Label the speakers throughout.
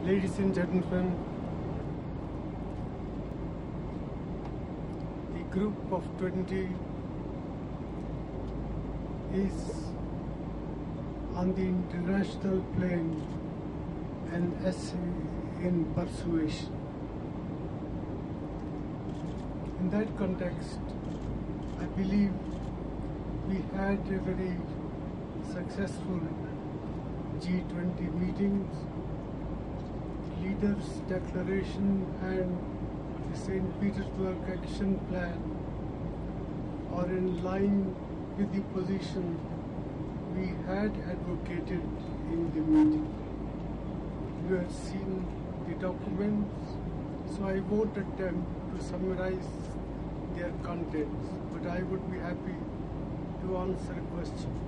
Speaker 1: Ladies and gentlemen, the group of 20 is on the international plane an essay in persuasion. In that context, I believe we had a very successful G20 meetings. Leaders' declaration and the St. Petersburg action plan are in line with the position we had advocated in the meeting. You have seen the documents, so I won't attempt to summarize their contents, but I would be happy to answer questions.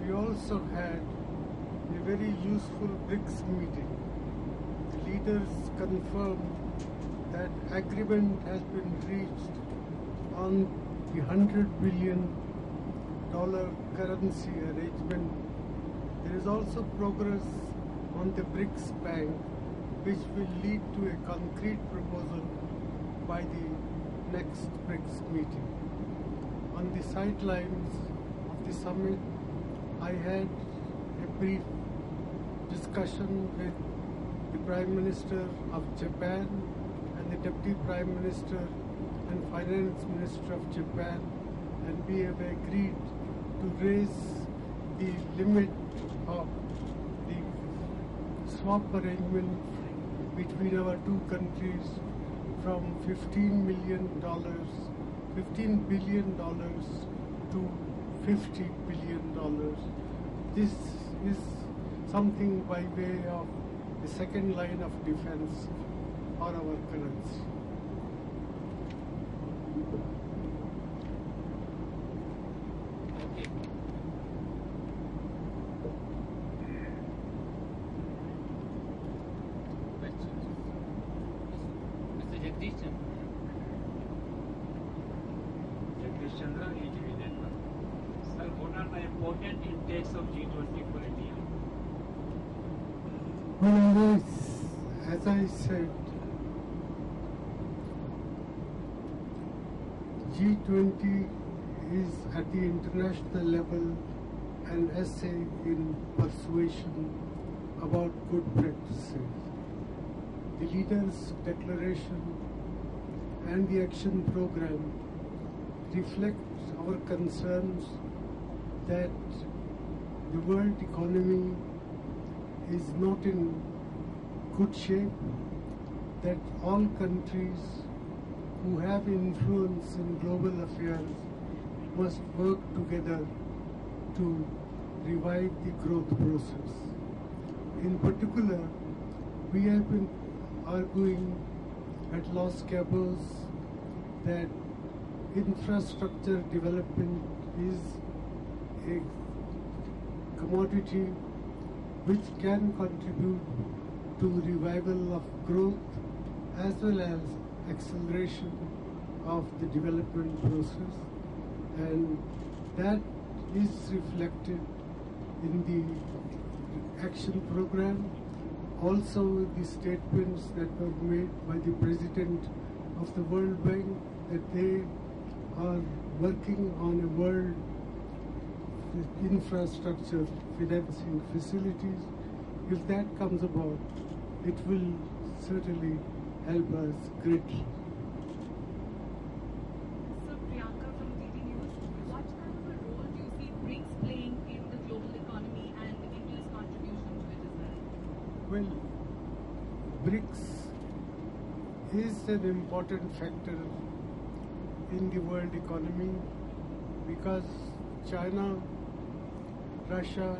Speaker 1: We also had a very useful BRICS meeting. The leaders confirmed that agreement has been reached on the $100 billion currency arrangement. There is also progress on the BRICS Bank, which will lead to a concrete proposal by the next BRICS meeting. On the sidelines of the summit, I had a brief discussion with the Prime Minister of Japan and the Deputy Prime Minister and Finance Minister of Japan, and we have agreed to raise the limit of the swap arrangement between our two countries from $15 billion to $50 billion. This is something by way of the second line of defense for our currency.
Speaker 2: Sir, what are the important intakes of G20 for India?
Speaker 1: Well, as I said, G20 is at the international level an essay in persuasion about good practices. The leaders' declaration and the action program reflect our concerns that the world economy is not in good shape, that all countries who have influence in global affairs must work together to revive the growth process. In particular, we have been arguing at Los Cabos that infrastructure development is a commodity which can contribute to revival of growth as well as acceleration of the development process, and that is reflected in the action program. Also, the statements that were made by the President of the World Bank that they are working on a world infrastructure financing facilities. If that comes about, it will certainly help us greatly.
Speaker 3: So, Priyanka from DD News, what kind of a role do you see BRICS playing in the global economy and India's contribution to it as well?
Speaker 1: Well, BRICS is an important factor in the world economy because China, Russia,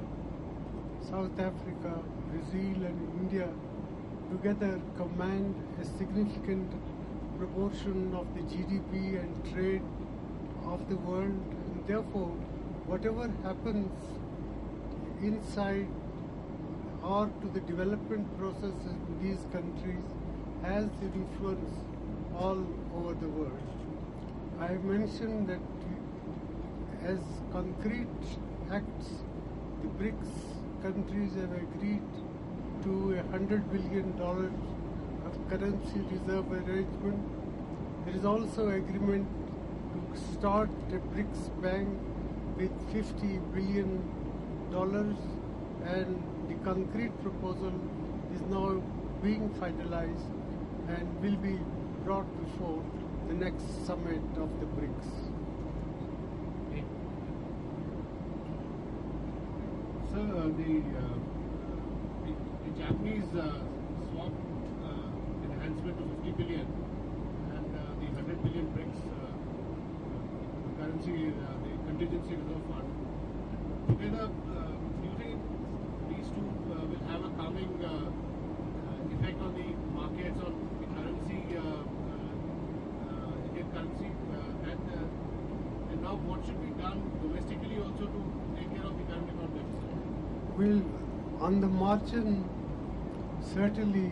Speaker 1: South Africa, Brazil and India together command a significant proportion of the GDP and trade of the world, and therefore whatever happens inside or to the development process in these countries has influence all over the world. I have mentioned that as concrete acts, the BRICS countries have agreed to $100 billion of currency reserve arrangement. There is also agreement to start a BRICS bank with $50 billion, and the concrete proposal is now being finalized and will be brought before the next summit of the BRICS.
Speaker 4: Sir, the Japanese swap enhancement to 50 billion and the 100 billion BRICS currency, the contingency reserve fund, together, do you think these two will have a calming effect on the markets, on the currency, Indian currency, and now what should be done domestically also to take care of the current account deficit?
Speaker 1: Will, on the margin, certainly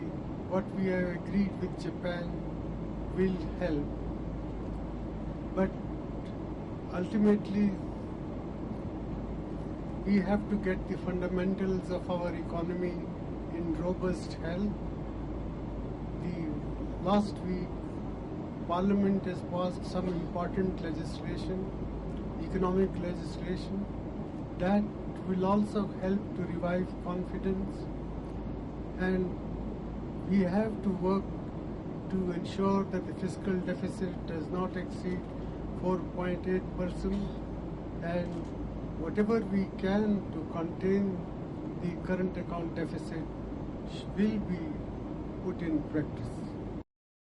Speaker 1: what we have agreed with Japan will help. But ultimately, we have to get the fundamentals of our economy in robust health. Last week, Parliament has passed some important legislation, economic legislation, that will also help to revive confidence, and we have to work to ensure that the fiscal deficit does not exceed 4.8%, and whatever we can to contain the current account deficit will be put in practice.